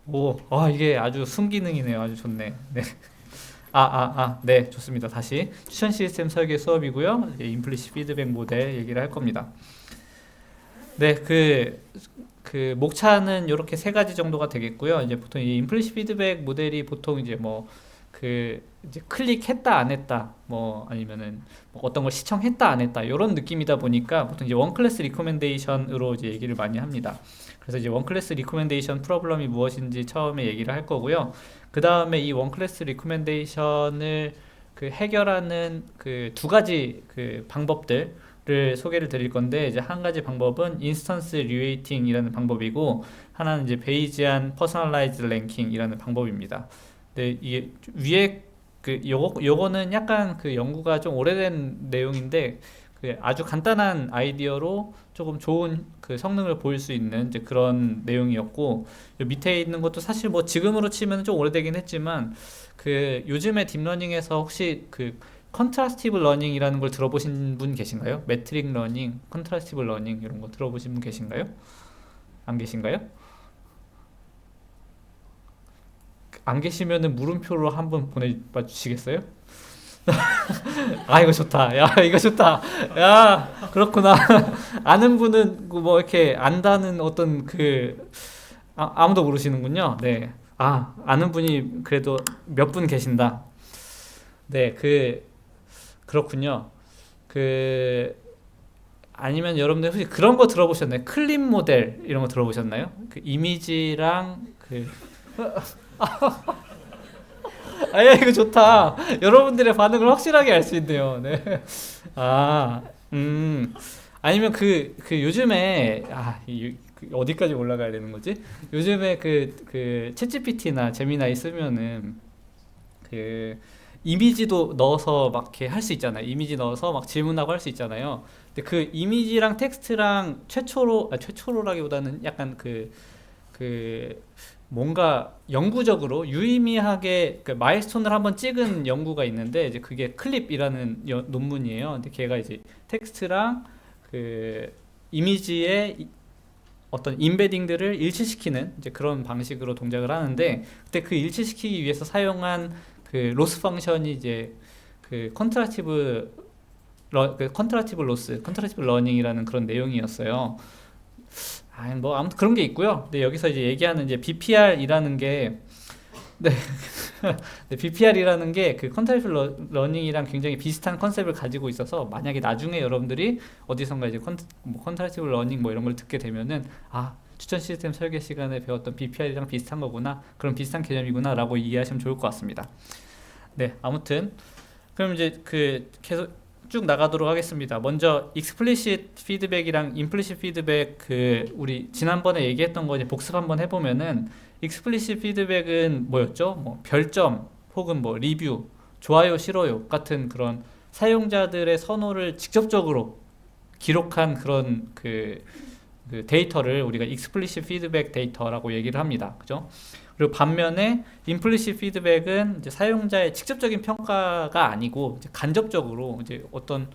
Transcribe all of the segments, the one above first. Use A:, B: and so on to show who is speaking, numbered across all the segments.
A: 오, 이게 아주 순기능이네요. 아주 좋네. 네. 네, 좋습니다. 다시 추천 시스템 설계 수업이고요. 이제 임플리시 피드백 모델 얘기를 할 겁니다. 네, 목차는 이렇게 세 가지 정도가 되겠고요. 이제 보통 이 임플리시 피드백 모델이 보통 이제 뭐 이제 클릭했다 안 했다 뭐 아니면은 뭐 어떤 걸 시청했다 안 했다 이런 느낌이다 보니까 보통 이제 원 클래스 리코멘데이션으로 이제 얘기를 많이 합니다. 그래서 이제 원 클래스 리코멘데이션 프로블럼이 무엇인지 처음에 얘기를 할 거고요. 그 다음에 이 원 클래스 리코멘데이션을 해결하는 그 두 가지 방법들을 소개를 드릴 건데, 이제 한 가지 방법은 인스턴스 리웨이팅이라는 방법이고, 하나는 이제 베이지안 퍼스널라이즈 랭킹이라는 방법입니다. 근데 이게 위에 요거는 약간 연구가 좀 오래된 내용인데, 아주 간단한 아이디어로 조금 좋은 성능을 보일 수 있는 이제 그런 내용이었고, 요 밑에 있는 것도 사실 뭐 지금으로 치면 좀 오래되긴 했지만, 요즘에 딥러닝에서 혹시 컨트라스티브 러닝이라는 걸 들어보신 분 계신가요? 매트릭 러닝, 컨트라스티브 러닝 이런 거 들어보신 분 계신가요? 안 계신가요? 안 계시면은 물음표로 한번 보내봐 주시겠어요? 이거 좋다. 야, 이거 좋다. 야, 그렇구나. 아는 분은 뭐 이렇게 안다는 어떤 아무도 모르시는군요. 네. 아는 분이 그래도 몇 분 계신다. 네, 그렇군요. 그, 아니면 여러분들 혹시 그런 거 들어보셨나요? 클립 모델 이런 거 들어보셨나요? 이미지랑 이거 좋다. 여러분들의 반응을 확실하게 알 수 있네요. 네. 아, 음. 아니면 요즘에, 어디까지 올라가야 되는 거지? 요즘에 챗 GPT나 제미나이 쓰면은, 그, 이미지도 넣어서 막 이렇게 할 수 있잖아요. 이미지 넣어서 막 질문하고 할 수 있잖아요. 근데 이미지랑 텍스트랑 최초로라기보다는 약간 그 뭔가 영구적으로 유의미하게 마일스톤을 한번 찍은 연구가 있는데, 이제 그게 클립이라는 논문이에요. 근데 걔가 이제 텍스트랑 이미지의 어떤 인베딩들을 일치시키는 이제 그런 방식으로 동작을 하는데, 그때 일치시키기 위해서 사용한 로스 펑션이 이제 컨트라티브 컨트라티브 러닝이라는 그런 내용이었어요. 뭐 아무튼 그런 게 있고요. 근데 여기서 이제 얘기하는 이제 BPR이라는 게 네, 네, BPR이라는 게 컨트라티브 러닝이랑 굉장히 비슷한 컨셉을 가지고 있어서, 만약에 나중에 여러분들이 어디선가 이제 컨트라티브 러닝 뭐 이런 걸 듣게 되면은 추천 시스템 설계 시간에 배웠던 BPR이랑 비슷한 거구나, 그런 비슷한 개념이구나라고 이해하시면 좋을 것 같습니다. 네, 아무튼 그럼 이제 계속 쭉 나가도록 하겠습니다. 먼저 explicit 피드백이랑 implicit 피드백, 우리 지난번에 얘기했던 거 이제 복습 한번 해보면은, explicit 피드백은 뭐였죠? 뭐 별점 혹은 뭐 리뷰, 좋아요, 싫어요 같은 그런 사용자들의 선호를 직접적으로 기록한 그런 데이터를 우리가 explicit 피드백 데이터라고 얘기를 합니다. 그죠? 그리고 반면에 implicit 피드백은 이제 사용자의 직접적인 평가가 아니고, 이제 간접적으로 이제 어떤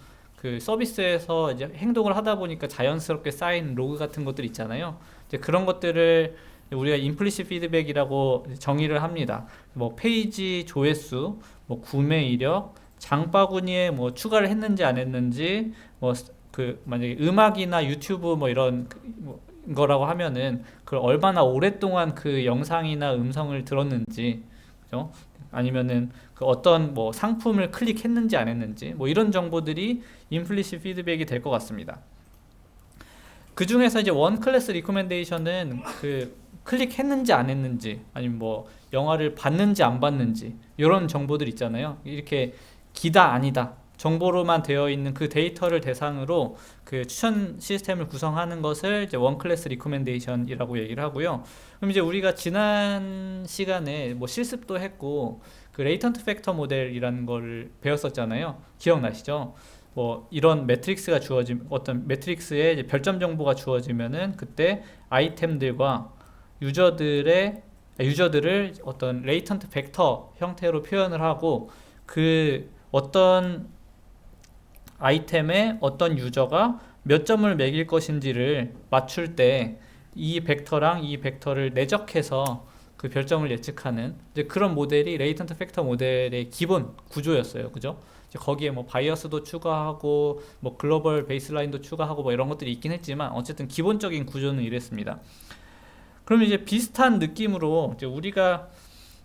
A: 서비스에서 이제 행동을 하다 보니까 자연스럽게 쌓인 로그 같은 것들 있잖아요. 이제 그런 것들을 우리가 implicit 피드백이라고 정의를 합니다. 뭐 페이지 조회수, 뭐 구매 이력, 장바구니에 뭐 추가를 했는지 안 했는지, 뭐 만약에 음악이나 유튜브 뭐 이런 거라고 하면은 그걸 얼마나 오랫동안 영상이나 음성을 들었는지, 그죠? 아니면은 어떤 뭐 상품을 클릭했는지 안 했는지, 뭐 이런 정보들이 임플리시 피드백이 될 것 같습니다. 그 중에서 이제 원 클래스 리코멘데이션은 클릭했는지 안 했는지, 아니면 뭐 영화를 봤는지 안 봤는지 이런 정보들 있잖아요. 이렇게 기다 아니다 정보로만 되어 있는 데이터를 대상으로 추천 시스템을 구성하는 것을 이제 원 클래스 리코멘데이션이라고 얘기를 하고요. 그럼 이제 우리가 지난 시간에 뭐 실습도 했고 레이턴트 팩터 모델이라는 걸 배웠었잖아요. 기억나시죠? 뭐 이런 매트릭스가 어떤 매트릭스에 이제 별점 정보가 주어지면은 그때 아이템들과 유저들을 어떤 레이턴트 벡터 형태로 표현을 하고, 어떤 아이템에 어떤 유저가 몇 점을 매길 것인지를 맞출 때 이 벡터랑 이 벡터를 내적해서 그 별점을 예측하는 이제 그런 모델이 레이턴트 팩터 모델의 기본 구조였어요. 그죠? 이제 거기에 뭐 바이어스도 추가하고 뭐 글로벌 베이스라인도 추가하고 뭐 이런 것들이 있긴 했지만 어쨌든 기본적인 구조는 이랬습니다. 그럼 이제 비슷한 느낌으로 이제 우리가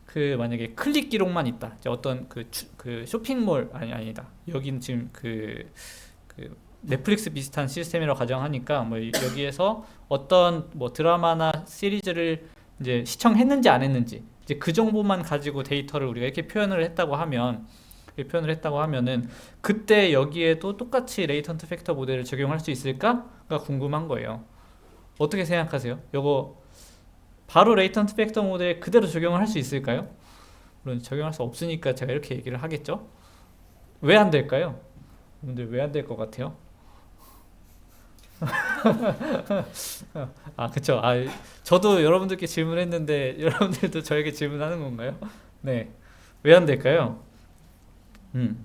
A: 그 만약에 클릭 기록만 있다. 이제 어떤 그 쇼핑몰 아니다. 여기는 지금 그 넷플릭스 비슷한 시스템이라고 가정하니까 뭐 여기에서 어떤 뭐 드라마나 시리즈를 이제 시청했는지 안 했는지 이제 그 정보만 가지고 데이터를 우리가 이렇게 표현을 했다고 하면은 그때 여기에도 똑같이 레이턴트 팩터 모델을 적용할 수 있을까가 궁금한 거예요. 어떻게 생각하세요? 요거 바로 레이턴트 팩터 모델 그대로 적용을 할 수 있을까요? 물론 적용할 수 없으니까 제가 이렇게 얘기를 하겠죠. 왜 안 될까요? 여러분들 왜 안 될 것 같아요? 아, 그쵸. 아, 저도 여러분들께 질문했는데 여러분들도 저에게 질문하는 건가요? 네. 왜 안 될까요? 음.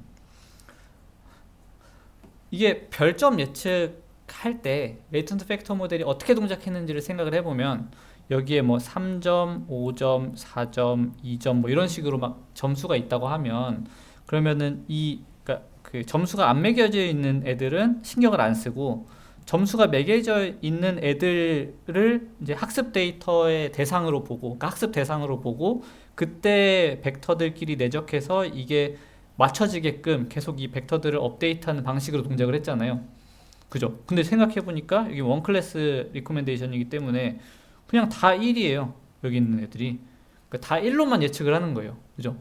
A: 이게 별점 예측할 때 레이턴트 팩터 모델이 어떻게 동작했는지를 생각을 해보면 여기에 뭐 3점, 5점, 4점, 2점 뭐 이런 식으로 막 점수가 있다고 하면 그러면은 그러니까 그 점수가 안 매겨져 있는 애들은 신경을 안 쓰고 점수가 매겨져 있는 애들을 이제 학습 데이터의 대상으로 보고, 그러니까 학습 대상으로 보고 그때 벡터들끼리 내적해서 이게 맞춰지게끔 계속 이 벡터들을 업데이트하는 방식으로 동작을 했잖아요. 그죠? 근데 생각해보니까 여기 원 클래스 리코멘데이션이기 때문에 그냥 다 1이에요. 여기 있는 애들이. 그러니까 다 1로만 예측을 하는 거예요. 그죠?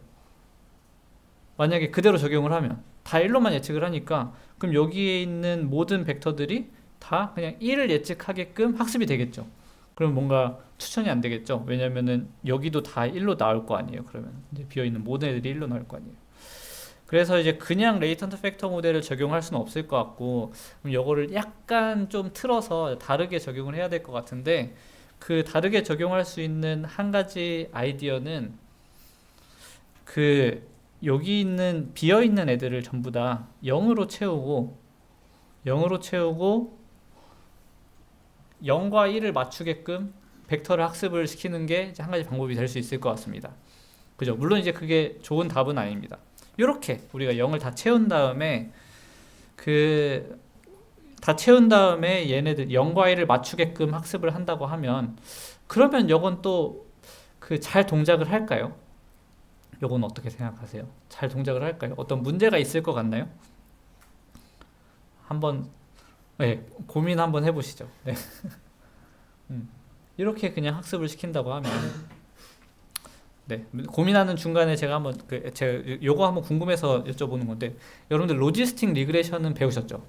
A: 만약에 그대로 적용을 하면 다 1로만 예측을 하니까 그럼 여기에 있는 모든 벡터들이 다 그냥 1을 예측하게끔 학습이 되겠죠. 그럼 뭔가 추천이 안 되겠죠. 왜냐면은 여기도 다 1로 나올 거 아니에요. 그러면 이제 비어있는 모든 애들이 1로 나올 거 아니에요. 그래서 이제 그냥 레이턴트 팩터 모델을 적용할 수는 없을 것 같고 그럼 이거를 약간 좀 틀어서 다르게 적용을 해야 될 것 같은데 그 다르게 적용할 수 있는 한 가지 아이디어는 그 여기 있는 비어있는 애들을 전부 다 0으로 채우고 0과 1을 맞추게끔 벡터를 학습을 시키는 게 한 가지 방법이 될 수 있을 것 같습니다. 그죠? 물론 이제 그게 좋은 답은 아닙니다. 이렇게 우리가 0을 다 채운 다음에 얘네들 0과 1을 맞추게끔 학습을 한다고 하면 그러면 이건 또 그 잘 동작을 할까요? 요건 어떻게 생각하세요? 잘 동작을 할까요? 어떤 문제가 있을 것 같나요? 한번 고민 한번 해보시죠. 네. 이렇게 그냥 학습을 시킨다고 하면 고민하는 중간에 제가 한번 제가 요거 한번 궁금해서 여쭤보는 건데 여러분들 로지스틱 리그레션은 배우셨죠?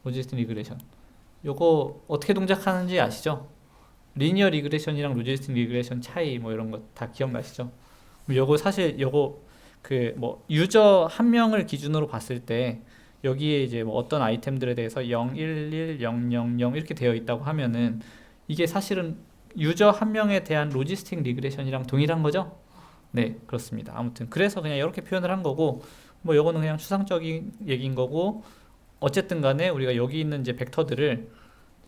A: 로지스틱 리그레션 요거 어떻게 동작하는지 아시죠? 리니어 리그레션이랑 로지스틱 리그레션 차이 뭐 이런 거 다 기억나시죠? 요거 사실 요거 그 뭐 유저 한 명을 기준으로 봤을 때 여기에 이제 뭐 어떤 아이템들에 대해서 0, 1, 1, 0, 0, 0 이렇게 되어 있다고 하면은 이게 사실은 유저 한 명에 대한 로지스틱 리그레션이랑 동일한 거죠? 네, 그렇습니다. 아무튼 그래서 그냥 이렇게 표현을 한 거고 뭐 요거는 그냥 추상적인 얘기인 거고 어쨌든 간에 우리가 여기 있는 이제 벡터들을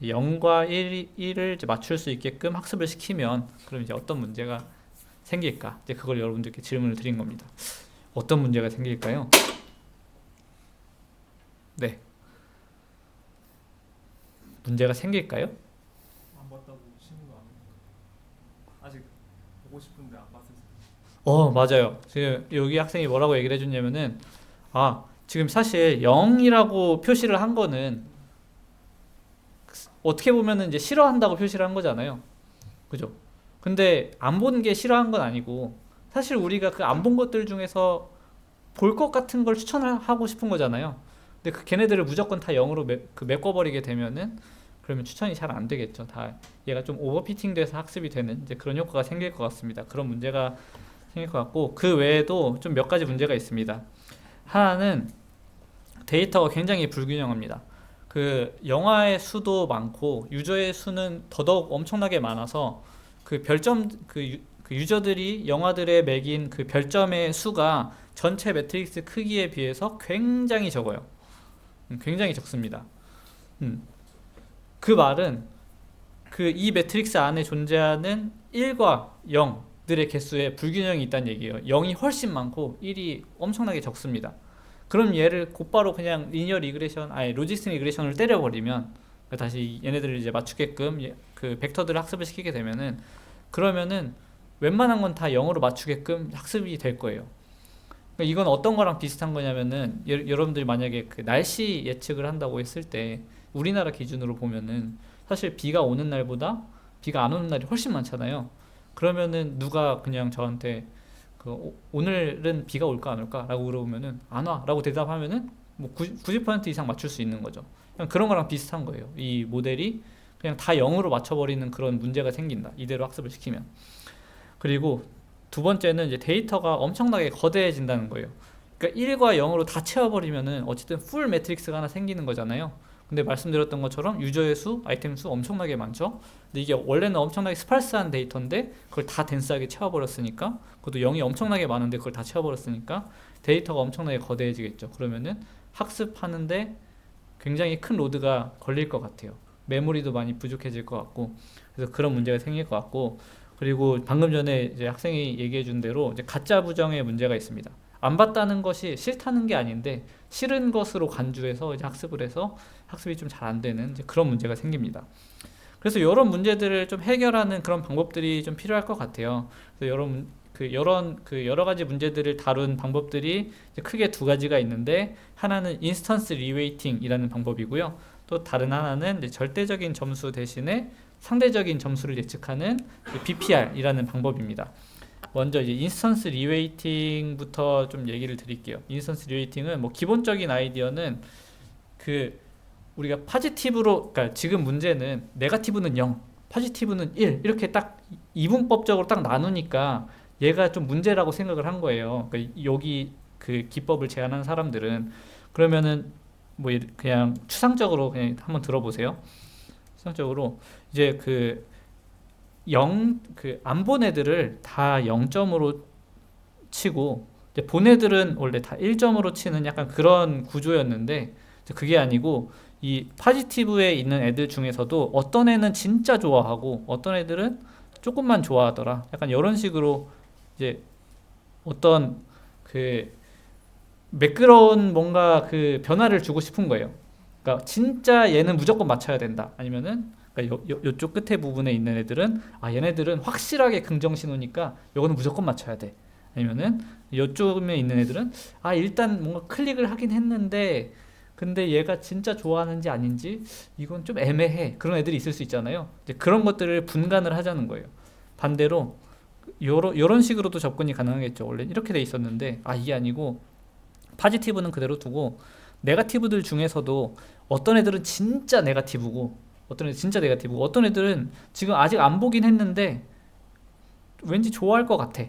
A: 0과 1을 이제 맞출 수 있게끔 학습을 시키면 그럼 이제 어떤 문제가 생길까? 이제 그걸 여러분들께 질문을 드린 겁니다. 어떤 문제가 생길까요? 네. 문제가 생길까요?
B: 안 봤다고 쉬는 거 아닙니까? 아직 보고 싶은데 안 봤을 때.
A: 맞아요. 지금 여기 학생이 뭐라고 얘기를 해줬냐면은 지금 사실 0이라고 표시를 한 거는 어떻게 보면은 이제 싫어한다고 표시를 한 거잖아요. 그죠? 근데 안 본 게 싫어한 건 아니고 사실 우리가 그 안 본 것들 중에서 볼 것 같은 걸 추천하고 싶은 거잖아요. 근데 걔네들을 무조건 다 0으로 메꿔버리게 되면은 그러면 추천이 잘 안 되겠죠. 다 얘가 좀 오버피팅 돼서 학습이 되는 이제 그런 효과가 생길 것 같습니다. 그런 문제가 생길 것 같고 그 외에도 좀 몇 가지 문제가 있습니다. 하나는 데이터가 굉장히 불균형합니다. 그 영화의 수도 많고 유저의 수는 더더욱 엄청나게 많아서 그 별점 그 유저들이 영화들의 매긴 그 별점의 수가 전체 매트릭스 크기에 비해서 굉장히 적어요. 굉장히 적습니다. 그 말은 이 매트릭스 안에 존재하는 1과 0 들의 개수에 불균형이 있다는 얘기예요. 0이 훨씬 많고 1이 엄청나게 적습니다. 그럼 얘를 곧바로 그냥 리니어 리그레션, 아니 로지스틱 리그레션을 때려버리면 다시 얘네들을 이제 맞추게끔 그 벡터들을 학습을 시키게 되면은 그러면은 웬만한 건 다 0으로 맞추게끔 학습이 될 거예요. 그러니까 이건 어떤 거랑 비슷한 거냐면은 여러분들이 만약에 그 날씨 예측을 한다고 했을 때 우리나라 기준으로 보면은 사실 비가 오는 날보다 비가 안 오는 날이 훨씬 많잖아요. 그러면은 누가 그냥 저한테 오늘은 비가 올까 안 올까? 라고 물어보면은 안 와 라고 대답하면은 뭐 90% 이상 맞출 수 있는 거죠. 그냥 그런 거랑 비슷한 거예요. 이 모델이 그냥 다 0으로 맞춰버리는 그런 문제가 생긴다. 이대로 학습을 시키면. 그리고 두 번째는 이제 데이터가 엄청나게 거대해진다는 거예요. 그러니까 1과 0으로 다 채워버리면은 어쨌든 풀 매트릭스가 하나 생기는 거잖아요. 근데 말씀드렸던 것처럼 유저의 수, 아이템 수 엄청나게 많죠. 근데 이게 원래는 엄청나게 스팔스한 데이터인데 그걸 다 덴스하게 채워버렸으니까, 그것도 0이 엄청나게 많은데 그걸 다 채워버렸으니까 데이터가 엄청나게 거대해지겠죠. 그러면은 학습하는데 굉장히 큰 로드가 걸릴 것 같아요. 메모리도 많이 부족해질 것 같고, 그래서 그런 문제가 생길 것 같고, 그리고 방금 전에 이제 학생이 얘기해 준 대로 이제 가짜 부정의 문제가 있습니다. 안 봤다는 것이 싫다는 게 아닌데 싫은 것으로 간주해서 이제 학습을 해서 학습이 좀 잘 안 되는 이제 그런 문제가 생깁니다. 그래서 이런 문제들을 좀 해결하는 그런 방법들이 좀 필요할 것 같아요. 그래서 여러 가지 문제들을 다룬 방법들이 이제 크게 두 가지가 있는데, 하나는 인스턴스 리웨이팅이라는 방법이고요. 또 다른 하나는 이제 절대적인 점수 대신에 상대적인 점수를 예측하는 BPR이라는 방법입니다. 먼저 이제 인스턴스 리웨이팅부터 좀 얘기를 드릴게요. 인스턴스 리웨이팅은 뭐 기본적인 아이디어는 그 우리가 파지티브로, 그러니까 지금 문제는 네거티브는 0, 파지티브는 1 이렇게 딱 이분법적으로 딱 나누니까 얘가 좀 문제라고 생각을 한 거예요. 그러니까 여기 그 기법을 제안한 사람들은. 그러면은 뭐 그냥 추상적으로 그냥 한번 들어보세요. 추상적으로 이제 안 본 애들을 다 0점으로 치고 이제 본 애들은 원래 다 1점으로 치는 약간 그런 구조였는데, 그게 아니고 이 파지티브에 있는 애들 중에서도 어떤 애는 진짜 좋아하고 어떤 애들은 조금만 좋아하더라. 약간 이런 식으로 이제 어떤 그 매끄러운 뭔가 그 변화를 주고 싶은 거예요. 그러니까 진짜 얘는 무조건 맞춰야 된다. 아니면은 그러니까 요쪽 끝에 부분에 있는 애들은 얘네들은 확실하게 긍정 신호니까 요거는 무조건 맞춰야 돼. 아니면은 요쪽에 있는 애들은 일단 뭔가 클릭을 하긴 했는데 근데 얘가 진짜 좋아하는지 아닌지 이건 좀 애매해. 그런 애들이 있을 수 있잖아요. 이제 그런 것들을 분간을 하자는 거예요. 반대로 요런 식으로도 접근이 가능하겠죠. 원래 이렇게 돼 있었는데 이게 아니고 파지티브는 그대로 두고 네거티브들 중에서도 어떤 애들은 진짜 네거티브고 어떤 애들은 지금 아직 안 보긴 했는데 왠지 좋아할 것 같아.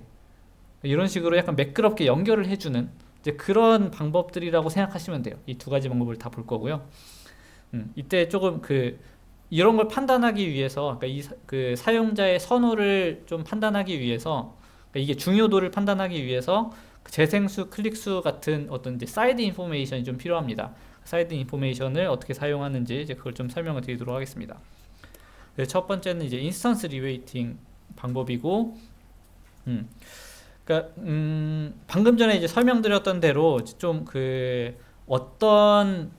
A: 이런 식으로 약간 매끄럽게 연결을 해주는 이제 그런 방법들이라고 생각하시면 돼요. 이 두 가지 방법을 다 볼 거고요. 이때 조금 이런 걸 판단하기 위해서, 그러니까 그 사용자의 선호를 좀 판단하기 위해서, 그러니까 이게 중요도를 판단하기 위해서 재생수, 클릭수 같은 어떤 이제 사이드 인포메이션이 좀 필요합니다. 사이드 인포메이션을 어떻게 사용하는지 이제 그걸 좀 설명을 드리도록 하겠습니다. 첫 번째는 이제 인스턴스 리웨이팅 방법이고, 그러니까 방금 전에 이제 설명드렸던 대로 좀 어떤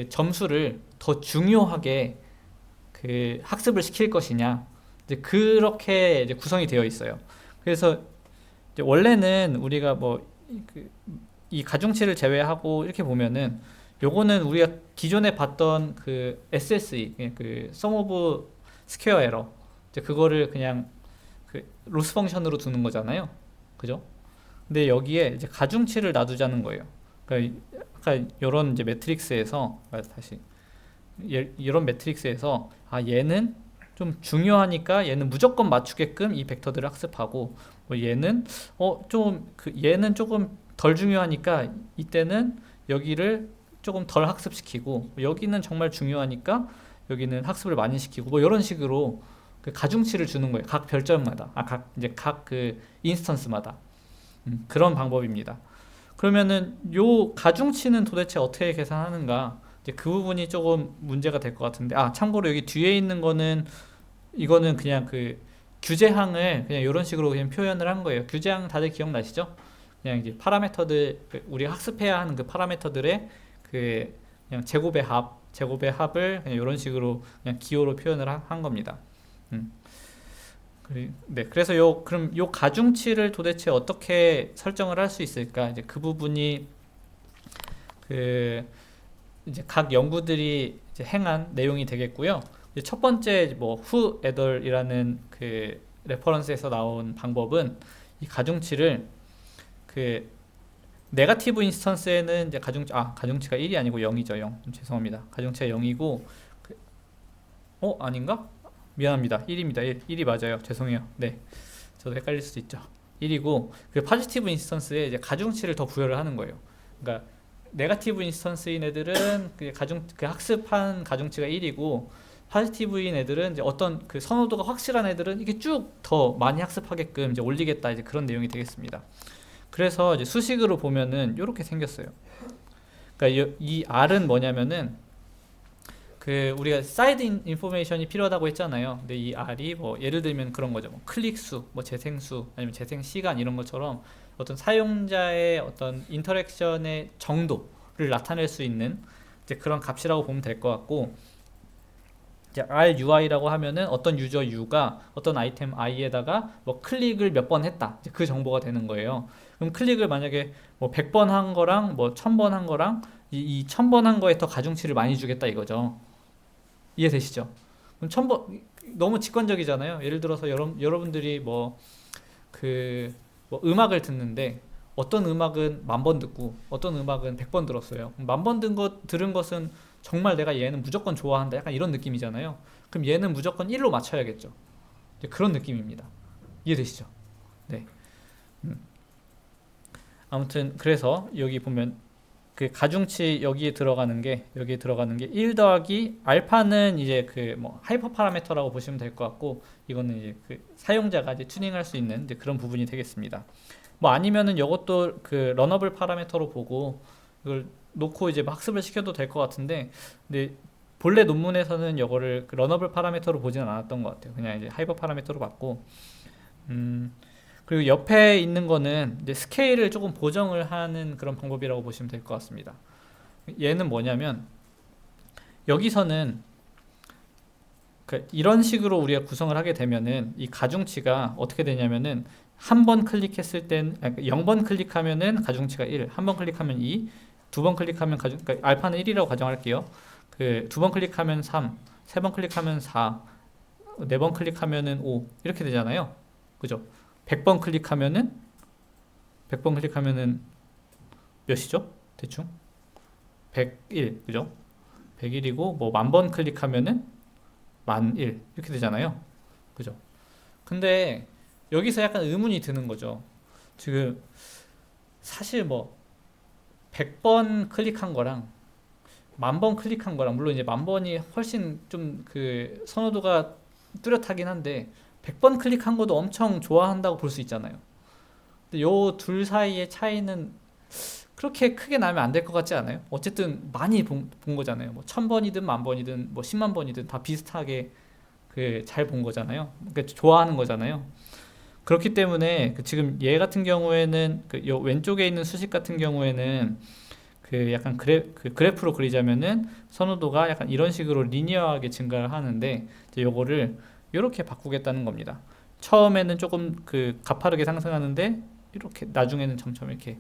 A: 점수를 더 중요하게 학습을 시킬 것이냐, 이제 그렇게 이제 구성이 되어 있어요. 그래서 이제 원래는 우리가 이 가중치를 제외하고 이렇게 보면은 요거는 우리가 기존에 봤던 SSE, Sum of Square Error, 이제 그거를 그냥 로스 펑션으로 두는 거잖아요. 그죠? 근데 여기에 이제 가중치를 놔두자는 거예요. 그러니까 약간 이런 이제 매트릭스에서, 다시 이런 매트릭스에서 얘는 좀 중요하니까 얘는 무조건 맞추게끔 이 벡터들을 학습하고, 얘는 얘는 조금 덜 중요하니까 이때는 여기를 조금 덜 학습시키고, 여기는 정말 중요하니까 여기는 학습을 많이 시키고, 이런 식으로 가중치를 주는 거예요. 각 별점마다, 각 인스턴스마다. 그런 방법입니다. 그러면은 요 가중치는 도대체 어떻게 계산하는가? 이제 그 부분이 조금 문제가 될 것 같은데, 참고로 여기 뒤에 있는 거는 이거는 그냥 규제항을 그냥 이런 식으로 그냥 표현을 한 거예요. 규제항 다들 기억나시죠? 그냥 이제 파라미터들 우리가 학습해야 하는 그 파라미터들의 그 그냥 제곱의 합을 그냥 이런 식으로 그냥 기호로 표현을 한 겁니다. 음. 네, 그래서 그럼 요 가중치를 도대체 어떻게 설정을 할 수 있을까? 이제 그 부분이 그 이제 각 연구들이 이제 행한 내용이 되겠고요. 이제 첫 번째 뭐 whoether이라는 그 레퍼런스에서 나온 방법은 이 가중치를 그 네거티브 인스턴스에는 이제 가중치가 1이 아니고 0이죠. 0. 죄송합니다. 가중치가 0이고 아닌가? 미안합니다. 1입니다. 1이 맞아요. 죄송해요. 네. 저도 헷갈릴 수도 있죠. 1이고 그 포지티브 인스턴스에 이제 가중치를 더 부여를 하는 거예요. 그러니까 네거티브 인스턴스인 애들은 그 학습한 가중치가 1이고 포지티브인 애들은 이제 어떤 그 선호도가 확실한 애들은 이게 쭉 더 많이 학습하게끔 이제 올리겠다 이제 그런 내용이 되겠습니다. 그래서 이제 수식으로 보면은 이렇게 생겼어요. 그러니까 이 R은 뭐냐면은 그 우리가 사이드 인포메이션이 필요하다고 했잖아요. 근데 이 R이 뭐 예를 들면 그런 거죠. 뭐 클릭 수, 뭐 재생 수, 아니면 재생 시간 이런 것처럼 어떤 사용자의 어떤 인터랙션의 정도를 나타낼 수 있는 이제 그런 값이라고 보면 될 것 같고, 이제 RUI라고 하면은 어떤 유저 U가 어떤 아이템 I에다가 뭐 클릭을 몇 번 했다. 이제 그 정보가 되는 거예요. 그럼 클릭을 만약에 뭐 100번 한 거랑 뭐 1000번 한 거랑 이 1000번 한 거에 더 가중치를 많이 주겠다 이거죠. 이해되시죠? 그럼 1000번 너무 직관적이잖아요. 예를 들어서 여러분들이 뭐 음악을 듣는데 어떤 음악은 10,000번 듣고 어떤 음악은 100번 들었어요. 10,000번 들은 것은 정말 내가 얘는 무조건 좋아한다. 약간 이런 느낌이잖아요. 그럼 얘는 무조건 1로 맞춰야겠죠. 이제 그런 느낌입니다. 이해되시죠? 네. 아무튼 그래서 여기 보면 그 가중치 여기에 들어가는 게 1 더하기 알파는 이제 그 뭐 하이퍼 파라미터라고 보시면 될 것 같고, 이거는 이제 그 사용자가 이제 튜닝할 수 있는 이제 그런 부분이 되겠습니다. 뭐 아니면은 이것도 그 러너블 파라미터로 보고 이걸 놓고 이제 학습을 시켜도 될 것 같은데, 근데 본래 논문에서는 이거를 그 러너블 파라미터로 보지는 않았던 것 같아요. 그냥 이제 하이퍼 파라미터로 봤고, 그리고 옆에 있는 거는 이제 스케일을 조금 보정을 하는 그런 방법이라고 보시면 될 것 같습니다. 얘는 뭐냐면 여기서는 이런 식으로 우리가 구성을 하게 되면은 이 가중치가 어떻게 되냐면은 한 번 클릭했을 땐 0번 클릭하면은 가중치가 1, 한 번 클릭하면 2, 두 번 클릭하면 그러니까 알파는 1이라고 가정할게요. 그 두 번 클릭하면 3, 세 번 클릭하면 4, 네 번 클릭하면은 5 이렇게 되잖아요. 그죠? 100번 클릭하면은 몇이죠? 대충 101, 그죠? 101이고 뭐 10,000번 클릭하면은 1001 이렇게 되잖아요. 그죠? 근데 여기서 약간 의문이 드는 거죠. 지금 사실 뭐 100번 클릭한 거랑 10,000번 클릭한 거랑, 물론 이제 10,000번이 훨씬 좀 그 선호도가 뚜렷하긴 한데 100번 클릭한 것도 엄청 좋아한다고 볼 수 있잖아요. 근데 요 둘 사이의 차이는 그렇게 크게 나면 안 될 것 같지 않아요? 어쨌든 많이 본 거잖아요. 뭐 1000번이든 10,000번이든 뭐 10만 번이든 다 비슷하게 그 잘 본 거잖아요. 그러니까 좋아하는 거잖아요. 그렇기 때문에 지금 얘 같은 경우에는 요 왼쪽에 있는 수식 같은 경우에는 그 약간 그래프로 그리자면은 선호도가 약간 이런 식으로 리니어하게 증가를 하는데, 이제 요거를 이렇게 바꾸겠다는 겁니다. 처음에는 조금 그 가파르게 상승하는데 이렇게 나중에는 점점 이렇게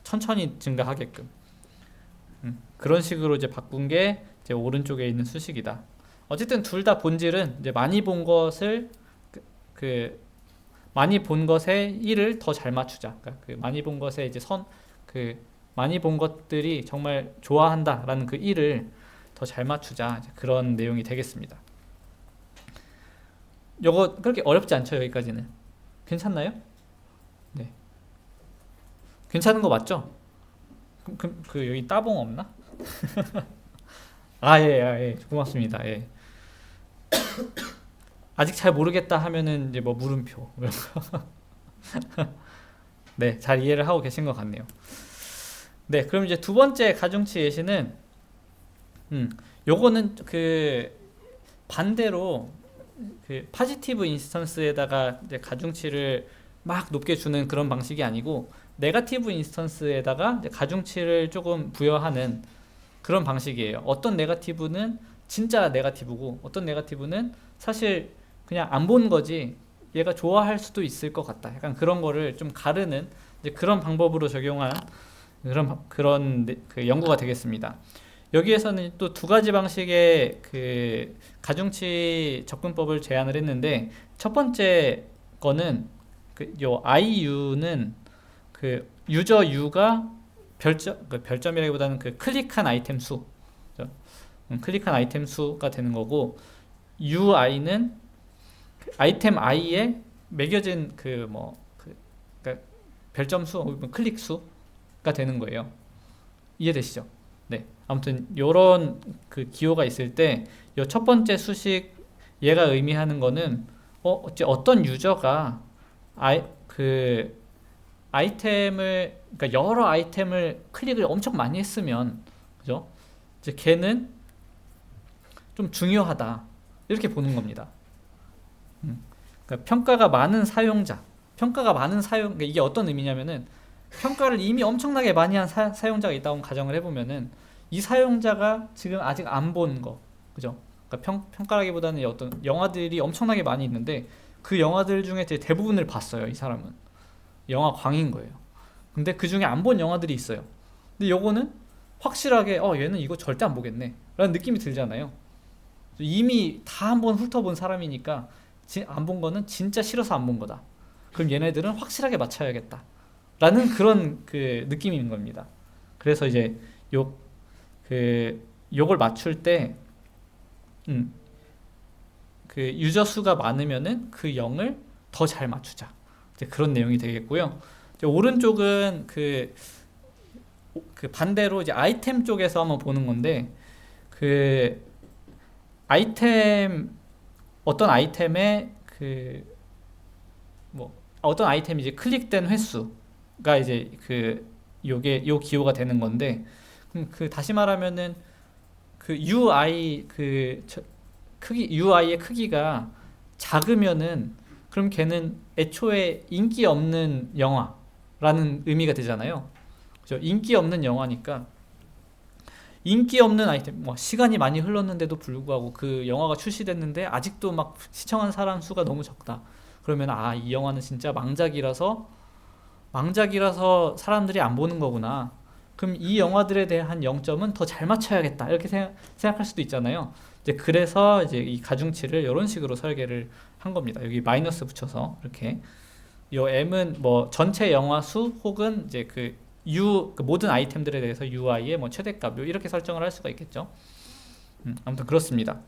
A: 천천히 증가하게끔 그런 식으로 이제 바꾼 게 이제 오른쪽에 있는 수식이다. 어쨌든 둘 다 본질은 이제 많이 본 것을 많이 본 것에 1을 더 잘 맞추자. 그러니까 그 많이 본 것에 이제 많이 본 것들이 정말 좋아한다라는 그 1을 더 잘 맞추자. 그런 내용이 되겠습니다. 요거 그렇게 어렵지 않죠, 여기까지는. 괜찮나요? 네. 괜찮은 거 맞죠? 여기 따봉 없나? 예. 고맙습니다. 예. 아직 잘 모르겠다 하면은 이제 뭐 물음표. 네, 잘 이해를 하고 계신 것 같네요. 네, 그럼 이제 두 번째 가중치 예시는 요거는 그 반대로 그 파지티브 인스턴스에다가 이제 가중치를 막 높게 주는 그런 방식이 아니고 네거티브 인스턴스에다가 이제 가중치를 조금 부여하는 그런 방식이에요. 어떤 네거티브는 진짜 네거티브고 어떤 네거티브는 사실 그냥 안 본 거지 얘가 좋아할 수도 있을 것 같다. 약간 그런 거를 좀 가르는 이제 그런 방법으로 적용한 그 연구가 되겠습니다. 여기에서는 또 두 가지 방식의 그 가중치 접근법을 제안을 했는데 첫 번째 거는 그 요 IU는 그 유저 U가 별점이라기보다는 그 클릭한 아이템 수, 클릭한 아이템 수가 되는 거고 UI는 그 아이템 I에 매겨진 그러니까 별점 수, 클릭 수가 되는 거예요. 이해되시죠? 네. 아무튼 요런 그 기호가 있을 때 요 첫 번째 수식 얘가 의미하는 거는 어떤 유저가 그 아이템을 그러니까 여러 아이템을 클릭을 엄청 많이 했으면 그죠? 이제 걔는 좀 중요하다 이렇게 보는 겁니다. 그러니까 그러니까 이게 어떤 의미냐면은 평가를 이미 엄청나게 많이 한 사용자가 있다고 가정을 해보면은 이 사용자가 지금 아직 안 본 거, 그죠? 그러니까 평가라기보다는 어떤 영화들이 엄청나게 많이 있는데 그 영화들 중에 대부분을 봤어요. 이 사람은 영화 광인 거예요. 근데 그 중에 안 본 영화들이 있어요. 근데 요거는 확실하게 얘는 이거 절대 안 보겠네 라는 느낌이 들잖아요. 이미 다 한번 훑어본 사람이니까 안 본 거는 진짜 싫어서 안 본 거다. 그럼 얘네들은 확실하게 맞춰야겠다 라는 그런 그 느낌인 겁니다. 그래서 이제 요걸 맞출 때 그 유저 수가 많으면은 그 0을 더 잘 맞추자. 이제 그런 내용이 되겠고요. 이제 오른쪽은 그 반대로 이제 아이템 쪽에서 한번 보는 건데 그 어떤 아이템의 어떤 아이템이 이제 클릭된 횟수가 이제 요 기호가 되는 건데 다시 말하면은 그 UI UI의 크기가 작으면은 그럼 걔는 애초에 인기 없는 영화라는 의미가 되잖아요. 그죠? 인기 없는 영화니까 인기 없는 아이템, 시간이 많이 흘렀는데도 불구하고 그 영화가 출시됐는데 아직도 막 시청한 사람 수가 너무 적다. 그러면 이 영화는 진짜 망작이라서 사람들이 안 보는 거구나. 그럼 이 영화들에 대한 0점은 더 잘 맞춰야겠다. 이렇게 생각할 수도 있잖아요. 이제 그래서 이제 이 가중치를 이런 식으로 설계를 한 겁니다. 여기 마이너스 붙여서 이렇게 요 m은 전체 영화 수 혹은 이제 그 모든 아이템들에 대해서 UI의 최대값 이렇게 설정을 할 수가 있겠죠. 아무튼 그렇습니다.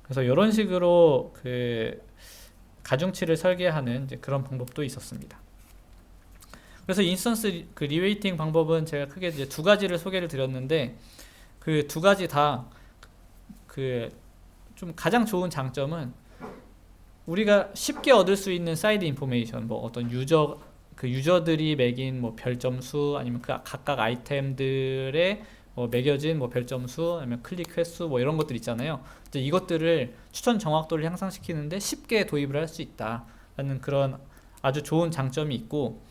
A: 그래서 이런 식으로 그 가중치를 설계하는 이제 그런 방법도 있었습니다. 그래서 인스턴스 그 리웨이팅 방법은 제가 크게 이제 두 가지를 소개를 드렸는데 그 두 가지 다 그 좀 가장 좋은 장점은 우리가 쉽게 얻을 수 있는 사이드 인포메이션, 어떤 유저들이 매긴 별점수 아니면 그 각각 아이템들의 매겨진 별점수 아니면 클릭 횟수 이런 것들 있잖아요. 이제 이것들을 추천 정확도를 향상시키는데 쉽게 도입을 할 수 있다라는 그런 아주 좋은 장점이 있고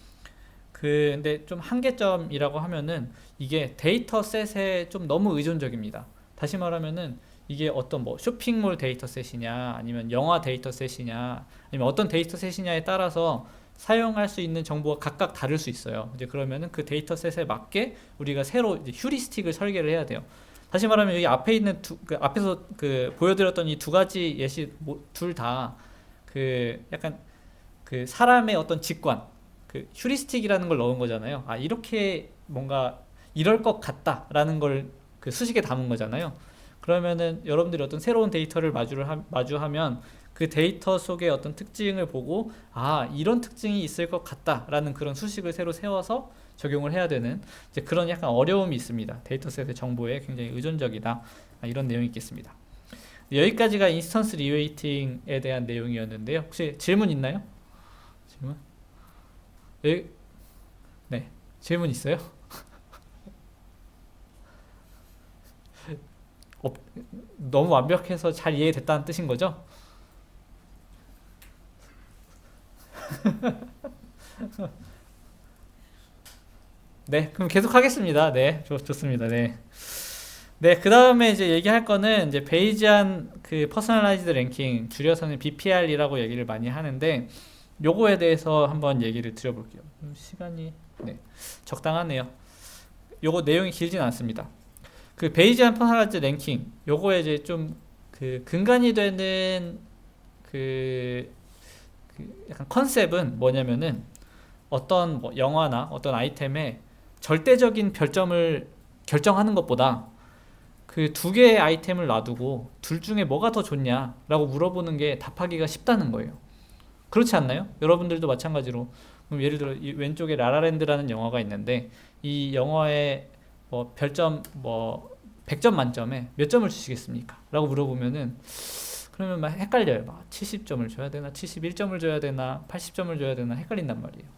A: 근데 좀 한계점이라고 하면은 이게 데이터셋에 좀 너무 의존적입니다. 다시 말하면은 이게 어떤 쇼핑몰 데이터셋이냐 아니면 영화 데이터셋이냐 아니면 어떤 데이터셋이냐에 따라서 사용할 수 있는 정보가 각각 다를 수 있어요. 이제 그러면은 그 데이터셋에 맞게 우리가 새로 이제 휴리스틱을 설계를 해야 돼요. 다시 말하면 여기 앞에 있는 앞에서 보여드렸던 이 두 가지 예시 둘 다 약간 사람의 어떤 직관 휴리스틱이라는 걸 넣은 거잖아요. 이렇게 뭔가 이럴 것 같다라는 걸 수식에 담은 거잖아요. 그러면은 여러분들이 어떤 새로운 데이터를 마주하면 그 데이터 속의 어떤 특징을 보고 이런 특징이 있을 것 같다라는 그런 수식을 새로 세워서 적용을 해야 되는 이제 그런 약간 어려움이 있습니다. 데이터셋의 정보에 굉장히 의존적이다. 이런 내용이 있겠습니다. 여기까지가 인스턴스 리웨이팅에 대한 내용이었는데요. 혹시 질문 있나요? 질문? 네, 질문 있어요? 너무 완벽해서 잘 이해됐다는 뜻인 거죠? 네, 그럼 계속 하겠습니다. 네, 좋습니다. 네. 네, 그 다음에 이제 얘기할 거는 이제 베이지안 그 퍼스널라이즈드 랭킹, 줄여서는 BPR이라고 얘기를 많이 하는데, 요거에 대해서 한번 얘기를 드려볼게요. 시간이, 네, 적당하네요. 요거 내용이 길진 않습니다. 그 베이지안 퍼스널라이즈드 랭킹, 요거에 이제 좀 그 근간이 되는 그 약간 컨셉은 뭐냐면은 어떤 뭐 영화나 어떤 아이템에 절대적인 별점을 결정하는 것보다 그 두 개의 아이템을 놔두고 둘 중에 뭐가 더 좋냐라고 물어보는 게 답하기가 쉽다는 거예요. 그렇지 않나요? 여러분들도 마찬가지로. 그럼 예를 들어 이 왼쪽에 라라랜드라는 영화가 있는데 이 영화의 뭐 별점 뭐 100점 만점에 몇 점을 주시겠습니까? 라고 물어보면은 그러면 막 헷갈려요. 막 70점을 줘야 되나, 71점을 줘야 되나, 80점을 줘야 되나 헷갈린단 말이에요.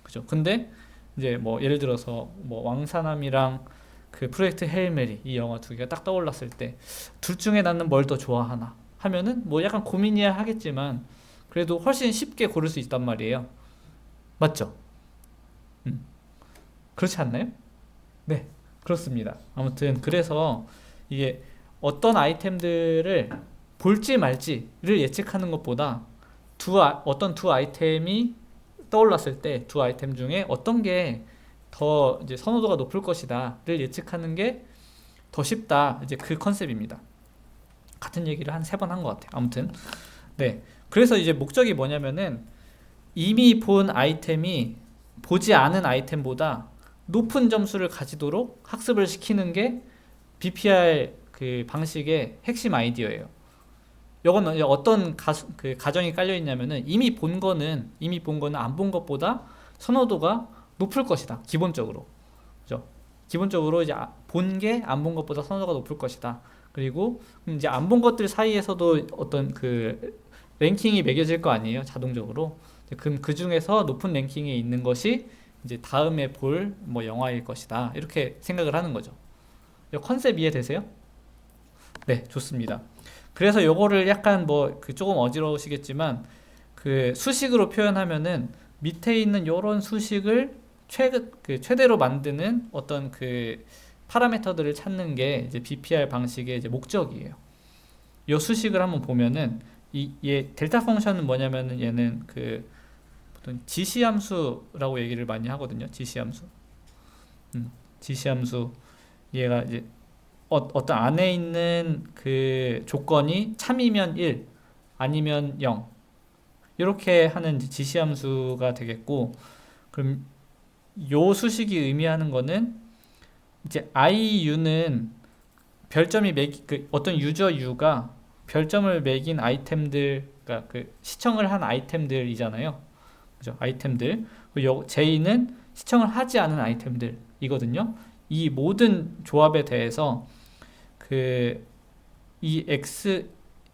A: 그죠? 근데 이제 뭐 예를 들어서 뭐 왕사남이랑 그 프로젝트 헤일 메리 이 영화 두 개가 딱 떠올랐을 때 둘 중에 나는 뭘 더 좋아하나 하면은 뭐 약간 고민이야 하겠지만 그래도 훨씬 쉽게 고를 수 있단 말이에요. 맞죠? 그렇지 않나요? 네, 그렇습니다. 아무튼 그래서 이게 어떤 아이템들을 볼지 말지를 예측하는 것보다 어떤 두 아이템이 떠올랐을 때 두 아이템 중에 어떤 게 더 이제 선호도가 높을 것이다를 예측하는 게 더 쉽다. 이제 그 컨셉입니다. 같은 얘기를 한 3번 한 것 같아요. 아무튼 네. 그래서 이제 목적이 뭐냐면은 이미 본 아이템이 보지 않은 아이템보다 높은 점수를 가지도록 학습을 시키는 게 BPR 그 방식의 핵심 아이디어예요. 이거는 어떤 그 가정이 깔려 있냐면은 이미 본 거는 안 본 것보다 선호도가 높을 것이다. 기본적으로. 그죠? 기본적으로 이제 본 게 안 본 것보다 선호도가 높을 것이다. 그리고 이제 안 본 것들 사이에서도 어떤 그 랭킹이 매겨질 거 아니에요. 자동적으로. 그럼 그 중에서 높은 랭킹에 있는 것이 이제 다음에 볼 뭐 영화일 것이다. 이렇게 생각을 하는 거죠. 컨셉 이해되세요? 네, 좋습니다. 그래서 요거를 약간 뭐 그 조금 어지러우시겠지만 그 수식으로 표현하면은 밑에 있는 요런 수식을 최대로 만드는 어떤 그 파라미터들을 찾는 게 이제 BPR 방식의 이제 목적이에요. 요 수식을 한번 보면은 얘 델타 펑션은 뭐냐면은 얘는 그 보통 지시함수라고 얘기를 많이 하거든요. 지시함수. 지시함수. 얘가 이제 어떤 안에 있는 그 조건이 참이면 1, 아니면 0 이렇게 하는 지시함수가 되겠고, 그럼 요 수식이 의미하는 거는 이제 IU는 별점이 그 어떤 유저 U가 별점을 매긴 아이템들, 그러니까 그 시청을 한 아이템들이잖아요. 그죠? 아이템들. 그리고 J는 시청을 하지 않은 아이템들이거든요. 이 모든 조합에 대해서 이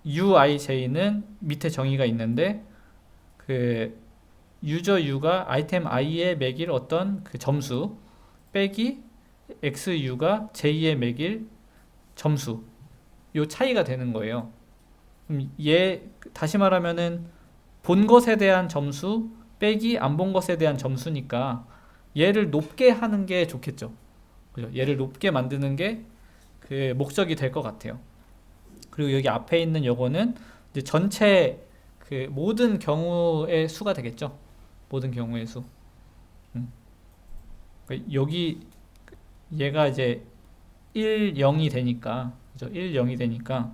A: UIJ는 밑에 정의가 있는데 그 유저 U가 아이템 I에 매길 어떤 그 점수 빼기 XU가 J에 매길 점수 요 차이가 되는 거예요. 그럼 다시 말하면은 본 것에 대한 점수 빼기 안 본 것에 대한 점수니까 얘를 높게 하는 게 좋겠죠. 그죠? 얘를 높게 만드는 게 그 목적이 될 것 같아요. 그리고 여기 앞에 있는 요거는 이제 전체 그 모든 경우의 수가 되겠죠. 모든 경우의 수. 여기 얘가 이제 1, 0이 되니까, 그죠? 1, 0이 되니까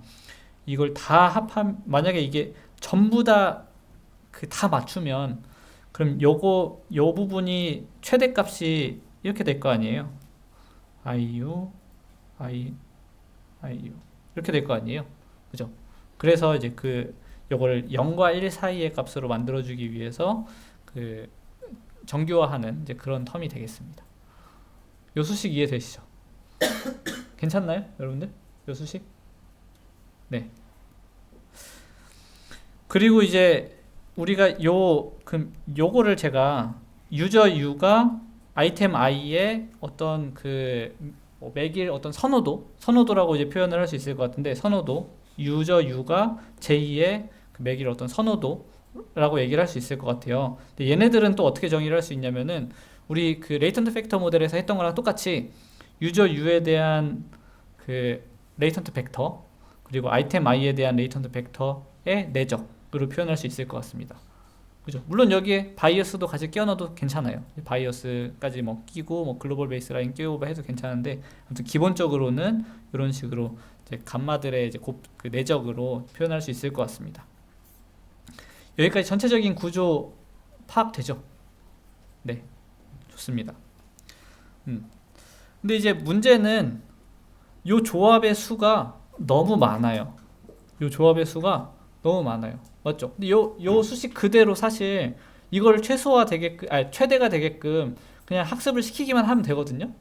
A: 이걸 다 만약에 이게 전부 다 맞추면 그럼 요 부분이 최대값이 이렇게 될 거 아니에요. IU 이렇게 될 거 아니에요. 그죠? 그래서 이제 요걸 0과 1 사이의 값으로 만들어주기 위해서 그 정교화하는 이제 그런 텀이 되겠습니다. 요 수식 이해되시죠? 괜찮나요, 여러분들? 요 수식? 네. 그리고 이제 우리가 요거를 제가 유저 U가 아이템 I의 어떤 매길 어떤 선호도라고 이제 표현을 할 수 있을 것 같은데, 선호도, 유저 U가 J의 매길 어떤 선호도, 라고 얘기를 할 수 있을 것 같아요. 근데 얘네들은 또 어떻게 정의를 할 수 있냐면은 우리 그 레이턴트 팩터 모델에서 했던 거랑 똑같이 유저 U에 대한 그 레이턴트 벡터 그리고 아이템 I에 대한 레이턴트 벡터의 내적으로 표현할 수 있을 것 같습니다. 그죠? 물론 여기에 바이어스도 같이 끼워 넣어도 괜찮아요. 바이어스까지 뭐 끼고 뭐 글로벌 베이스라인 끼우고 해도 괜찮은데 아무튼 기본적으로는 이런 식으로 이제 감마들의 이제 그 내적으로 표현할 수 있을 것 같습니다. 여기까지 전체적인 구조 파악되죠? 네, 좋습니다. 근데 이제 문제는 요 조합의 수가 너무 많아요. 요 조합의 수가 너무 많아요. 맞죠? 근데 요 수식 그대로 사실 이걸 최소화 되게끔, 아니, 최대가 되게끔 그냥 학습을 시키기만 하면 되거든요.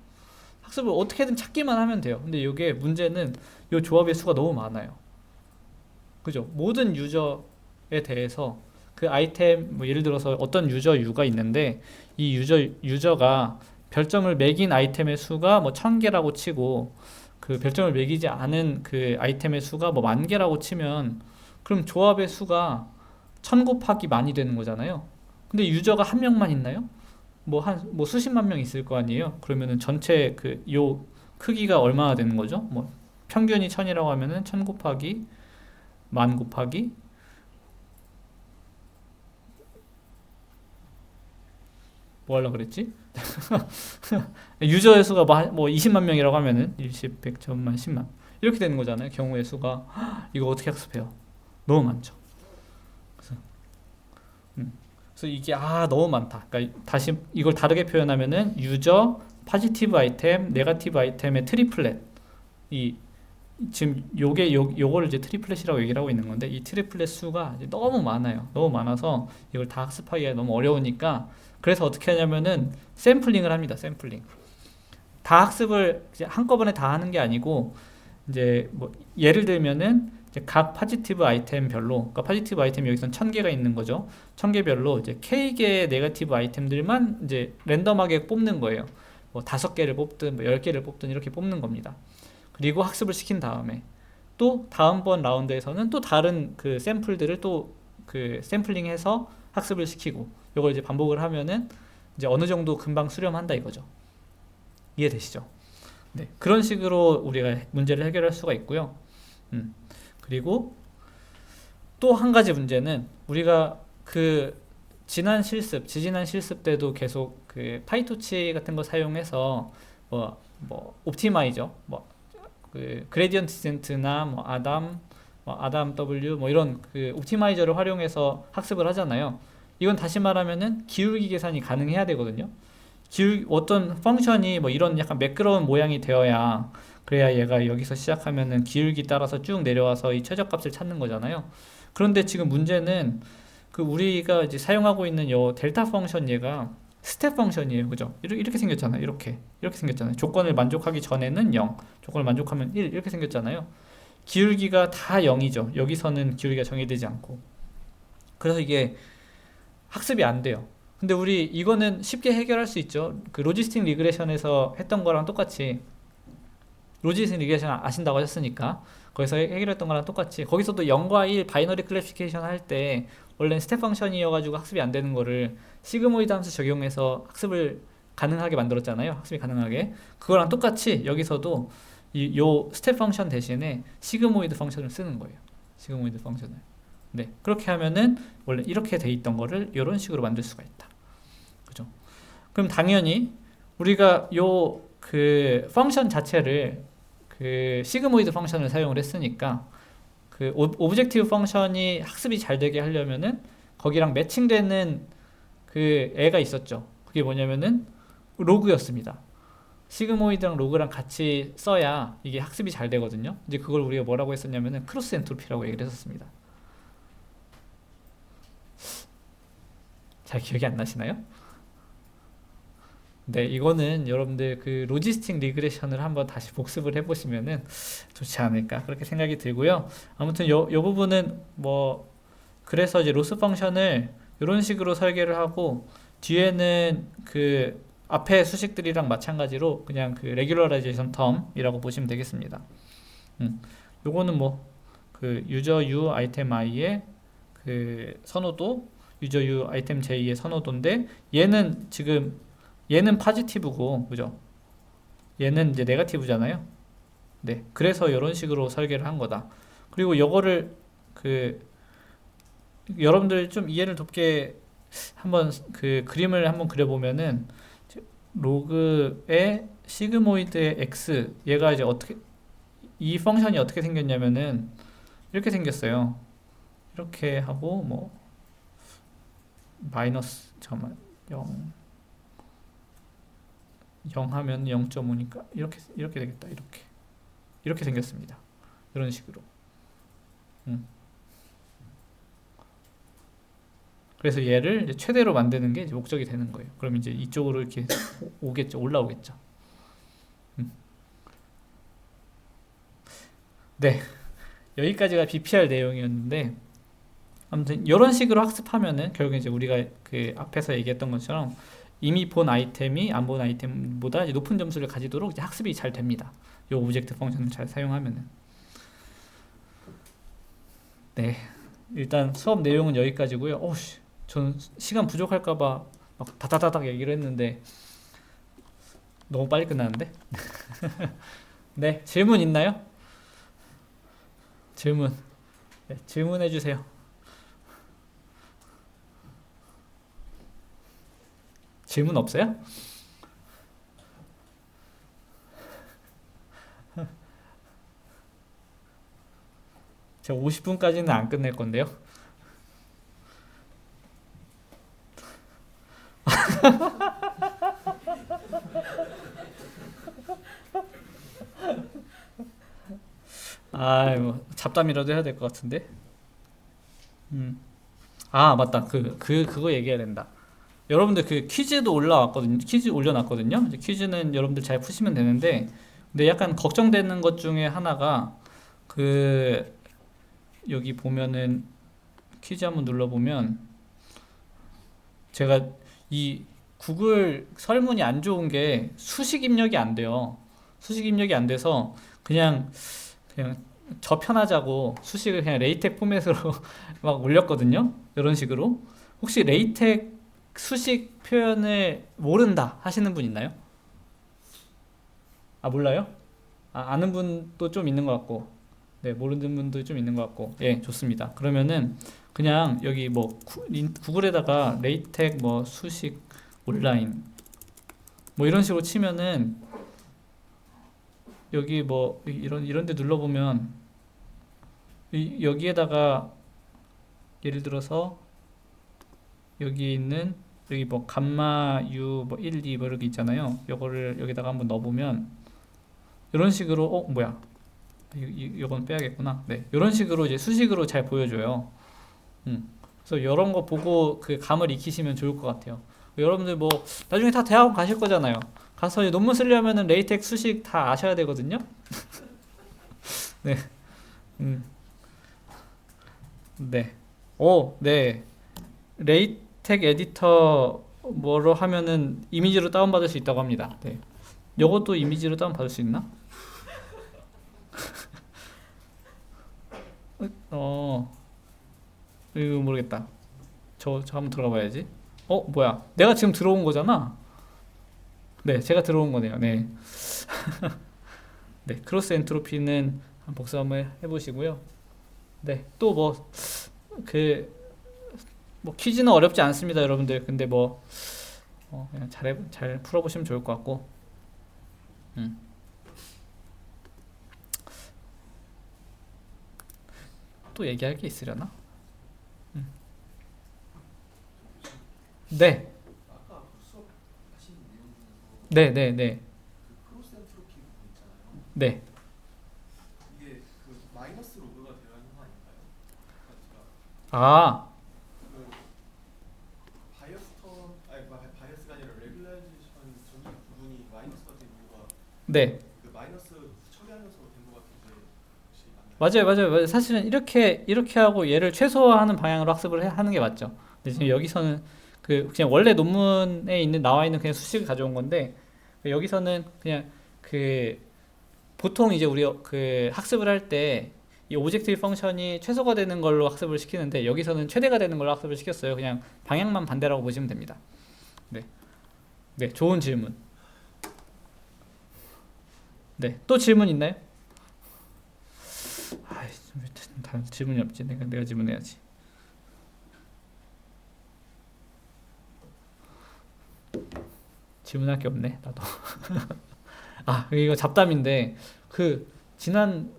A: 학습을 어떻게든 찾기만 하면 돼요. 근데 이게 문제는 요 조합의 수가 너무 많아요. 그죠? 모든 유저에 대해서 그 아이템, 뭐 예를 들어서 어떤 유저 U가 있는데 이 유저가 별점을 매긴 아이템의 수가 뭐 1000개라고 치고 그 별점을 매기지 않은 그 아이템의 수가 뭐 10,000개라고 치면 그럼 조합의 수가 1000 곱하기 만이 되는 거잖아요. 근데 유저가 한 명만 있나요? 뭐 수십만 명 있을 거 아니에요. 그러면은 전체 그 요 크기가 얼마나 되는 거죠? 뭐 평균이 1000이라고 하면은 1000 곱하기 만 곱하기 뭐 하려고 그랬지? 유저의 수가 뭐 20만 명이라고 하면은 10, 100, 1000만, 10만 이렇게 되는 거잖아요. 경우의 수가. 이거 어떻게 학습해요? 너무 많죠. 그래서 이게 너무 많다. 그러니까 다시 이걸 다르게 표현하면은 유저, 포지티브 아이템, 네거티브 아이템의 트리플렛. 이 지금 요거를 이제 트리플렛이라고 얘기를 하고 있는 건데 이 트리플렛 수가 이제 너무 많아요. 너무 많아서 이걸 다 학습하기가 너무 어려우니까 그래서 어떻게 하냐면은 샘플링을 합니다. 샘플링. 다 학습을 이제 한꺼번에 다 하는 게 아니고 이제 뭐 예를 들면은 이제 각 포지티브 아이템별로, 그러니까 포지티브 아이템이 여기서는 1000개가 있는 거죠. 1000개별로 이제 K개의 네거티브 아이템들만 이제 랜덤하게 뽑는 거예요. 뭐 5개를 뽑든 뭐 10개를 뽑든 이렇게 뽑는 겁니다. 그리고 학습을 시킨 다음에 또 다음번 라운드에서는 또 다른 그 샘플들을 또 그 샘플링해서 학습을 시키고 이걸 이제 반복을 하면은 이제 어느 정도 금방 수렴한다 이거죠. 이해되시죠? 네, 그런 식으로 우리가 문제를 해결할 수가 있고요. 그리고 또 한 가지 문제는 우리가 그 지지난 실습 때도 계속 그 파이토치 같은 거 사용해서 뭐 옵티마이저, 그 그레디언트 디센트나 뭐 아담 W 뭐 이런 그 옵티마이저를 활용해서 학습을 하잖아요. 이건 다시 말하면은 기울기 계산이 가능해야 되거든요. 어떤 펑션이 뭐 이런 약간 매끄러운 모양이 되어야 그래야 얘가 여기서 시작하면은 기울기 따라서 쭉 내려와서 이 최저값을 찾는 거잖아요. 그런데 지금 문제는 그 우리가 이제 사용하고 있는 요 델타 펑션 얘가 스텝 펑션이에요. 그죠? 이렇게 생겼잖아요. 이렇게 생겼잖아요. 조건을 만족하기 전에는 0, 조건을 만족하면 1 이렇게 생겼잖아요. 기울기가 다 0이죠. 여기서는 기울기가 정의되지 않고. 그래서 이게 학습이 안 돼요. 근데 우리 이거는 쉽게 해결할 수 있죠. 그 로지스틱 리그레션에서 했던 거랑 똑같이 로지스틱 리그레션 아신다고 하셨으니까 거기서 해결했던 거랑 똑같이 거기서도 0과 1 바이너리 클래시피케이션 할 때 원래는 스텝 펑션이어가지고 학습이 안 되는 거를 시그모이드 함수 적용해서 학습을 가능하게 만들었잖아요. 학습이 가능하게. 그거랑 똑같이 여기서도 요 스텝 펑션 대신에 시그모이드 펑션을 쓰는 거예요. 시그모이드 펑션을. 네, 그렇게 하면은 원래 이렇게 돼 있던 거를 이런 식으로 만들 수가 있다. 그죠? 그럼 당연히 우리가 요 그 펑션 자체를 그 시그모이드 펑션을 사용을 했으니까 그 오브젝티브 펑션이 학습이 잘 되게 하려면은 거기랑 매칭되는 그 애가 있었죠. 그게 뭐냐면은 로그였습니다. 시그모이드랑 로그랑 같이 써야 이게 학습이 잘 되거든요. 이제 그걸 우리가 뭐라고 했었냐면은 크로스 엔트로피라고 얘기를 했었습니다. 잘 기억이 안 나시나요? 네, 이거는 여러분들 그 로지스틱 리그레션을 한번 다시 복습을 해보시면은 좋지 않을까 그렇게 생각이 들고요. 아무튼 요 부분은 뭐 그래서 이제 로스 펑션을 이런 식으로 설계를 하고 뒤에는 그 앞에 수식들이랑 마찬가지로 그냥 그 레귤러라이제이션 텀이라고 보시면 되겠습니다. 요거는 뭐 그 유저 U 아이템 I의 그 선호도 유저 U 아이템 J의 선호도인데 얘는 지금 얘는 파지티브고 그죠? 얘는 이제 네거티브잖아요. 네, 그래서 이런 식으로 설계를 한 거다. 그리고 요거를 그 여러분들 좀 이해를 돕게 한번 그 그림을 한번 그려보면은 로그의 시그모이드의 x 얘가 이제 어떻게 이 펑션이 어떻게 생겼냐면은 이렇게 생겼어요. 이렇게 하고 뭐 마이너스 잠깐만 0 하면 0.5니까 이렇게 되겠다. 이렇게 생겼습니다. 이런 식으로. 그래서 얘를 이제 최대로 만드는 게 이제 목적이 되는 거예요. 그럼 이제 이쪽으로 이렇게 오겠죠. 올라오겠죠. 네. 여기까지가 BPR 내용이었는데 아무튼 이런 식으로 학습하면은 결국 이제 우리가 그 앞에서 얘기했던 것처럼 이미 본 아이템이 안 본 아이템보다 이제 높은 점수를 가지도록 이제 학습이 잘 됩니다. 이 오브젝트 펑션을 잘 사용하면은. 네. 일단 수업 내용은 여기까지고요. 오씨, 저는 시간 부족할까봐 막 다다다닥 얘기를 했는데 너무 빨리 끝나는데? 네, 질문 있나요? 질문. 네, 질문해 주세요. 질문 없어요? 제가 50분까지는 안 끝낼 건데요. 아, 뭐 잡담이라도 해야 될 것 같은데. 아, 맞다. 그거 얘기해야 된다. 여러분들 그 퀴즈도 올라왔거든요. 퀴즈 올려놨거든요. 이제 퀴즈는 여러분들 잘 푸시면 되는데, 근데 약간 걱정되는 것 중에 하나가 그 여기 보면은 퀴즈 한번 눌러보면 제가 이 구글 설문이 안 좋은 게 수식 입력이 안 돼요. 수식 입력이 안 돼서 그냥 저편하자고 수식을 그냥 레이텍 포맷으로 막 올렸거든요. 이런 식으로. 혹시 레이텍 수식 표현을 모른다 하시는 분 있나요? 아, 몰라요? 아, 아는 분도 좀 있는 것 같고, 네, 모르는 분도 좀 있는 것 같고, 예, 좋습니다. 그러면은 그냥 여기 뭐 구글에다가 레이텍 뭐 수식 온라인 뭐 이런 식으로 치면은 여기 뭐 이런 데 눌러보면 여기에다가 예를 들어서 여기 있는 여기 뭐 감마 U 뭐 1, 2 뭐 이렇게 있잖아요. 요거를 여기다가 한번 넣어보면 이런 식으로 뭐야 이건 빼야겠구나. 네, 이런 식으로 이제 수식으로 잘 보여줘요. 그래서 이런 거 보고 그 감을 익히시면 좋을 것 같아요. 여러분들 뭐 나중에 다 대학원 가실 거잖아요. 가서 논문 쓰려면은 레이텍 수식 다 아셔야 되거든요. 네, 네, 네. 레이텍 에디터 뭐로 하면은 이미지로 다운받을 수 있다고 합니다. 네. 요것도 이미지로 다운받을 수 있나? 이거 모르겠다. 저 한번 들어가 봐야지. 뭐야? 내가 지금 들어온 거잖아. 네, 제가 들어온 거네요. 네. 네, 크로스 엔트로피는 한 복습 한번 해보시고요. 네, 또 뭐 퀴즈는 어렵지 않습니다, 여러분들. 근데 그냥 잘 풀어보시면 좋을 것 같고. 또 얘기할 게 있으려나? 네,
C: 아까 그 수업 하신 내용 중에서
A: 네.
C: 그 크로스 엔트로피 부분 있잖아요.
A: 네.
C: 이게 그 마이너스 로그가 되어 있는 거 아닌가요? 그러니까
A: 아,
C: 그 바이어스가 아니라 레귤라이제이션 전이 부분이 마이너스가 된 이유가
A: 네.
C: 그 마이너스 처리하면서 된 것 같은데 혹시 맞나요?
A: 맞아요. 사실은 이렇게 하고 얘를 최소화하는 방향으로 학습을 하는 게 맞죠. 근데 지금 여기서는 그냥 원래 논문에 나와 있는 그냥 수식을 가져온 건데 여기서는 그냥 보통 이제 우리 그 학습을 할 때 이 오브젝티브 펑션이 최소가 되는 걸로 학습을 시키는데 여기서는 최대가 되는 걸로 학습을 시켰어요. 그냥 방향만 반대라고 보시면 됩니다. 네, 네, 좋은 질문. 네, 또 질문 있나요? 아이, 다 질문이 없지. 내가 질문해야지. 질문할 게 없네, 나도. 아, 이거 잡담인데 그 지난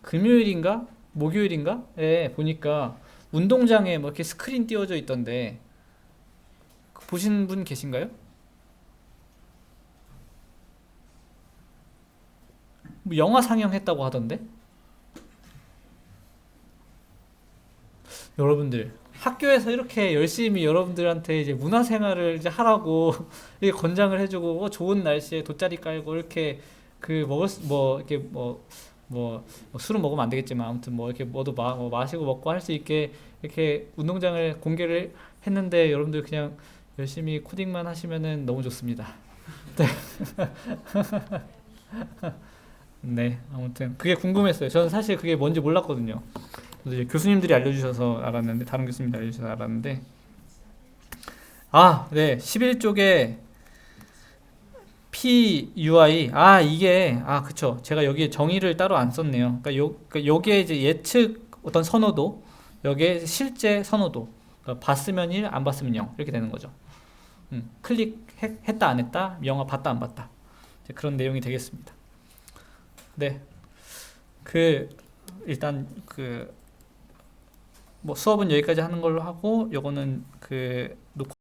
A: 금요일인가 목요일인가에 보니까 운동장에 뭐 이렇게 스크린 띄워져 있던데 보신 분 계신가요? 뭐 영화 상영했다고 하던데? 여러분들 학교에서 이렇게 열심히 여러분들한테 이제 문화생활을 이제 하라고 이렇게 권장을 해주고 좋은 날씨에 돗자리 깔고 이렇게 그 뭐 이렇게 뭐 술은 먹으면 안 되겠지만 아무튼 뭐 이렇게 뭐도 뭐 마시고 먹고 할 수 있게 이렇게 운동장을 공개를 했는데 여러분들 그냥 열심히 코딩만 하시면은 너무 좋습니다. 네. 네, 아무튼 그게 궁금했어요. 저는 사실 그게 뭔지 몰랐거든요. 이제 교수님들이 알려주셔서 알았는데, 다른 교수님들이 알려주셔서 알았는데, 아, 네, 11쪽에 PUI, 이게, 그쵸. 제가 여기에 정의를 따로 안 썼네요. 그러니까 요게 이제 예측 어떤 선호도, 여기에 실제 선호도. 그러니까 봤으면 1, 안 봤으면 0 이렇게 되는 거죠. 클릭했다 안 했다, 영화 봤다 안 봤다. 이제 그런 내용이 되겠습니다. 네, 일단 뭐 수업은 여기까지 하는 걸로 하고, 요거는 놓고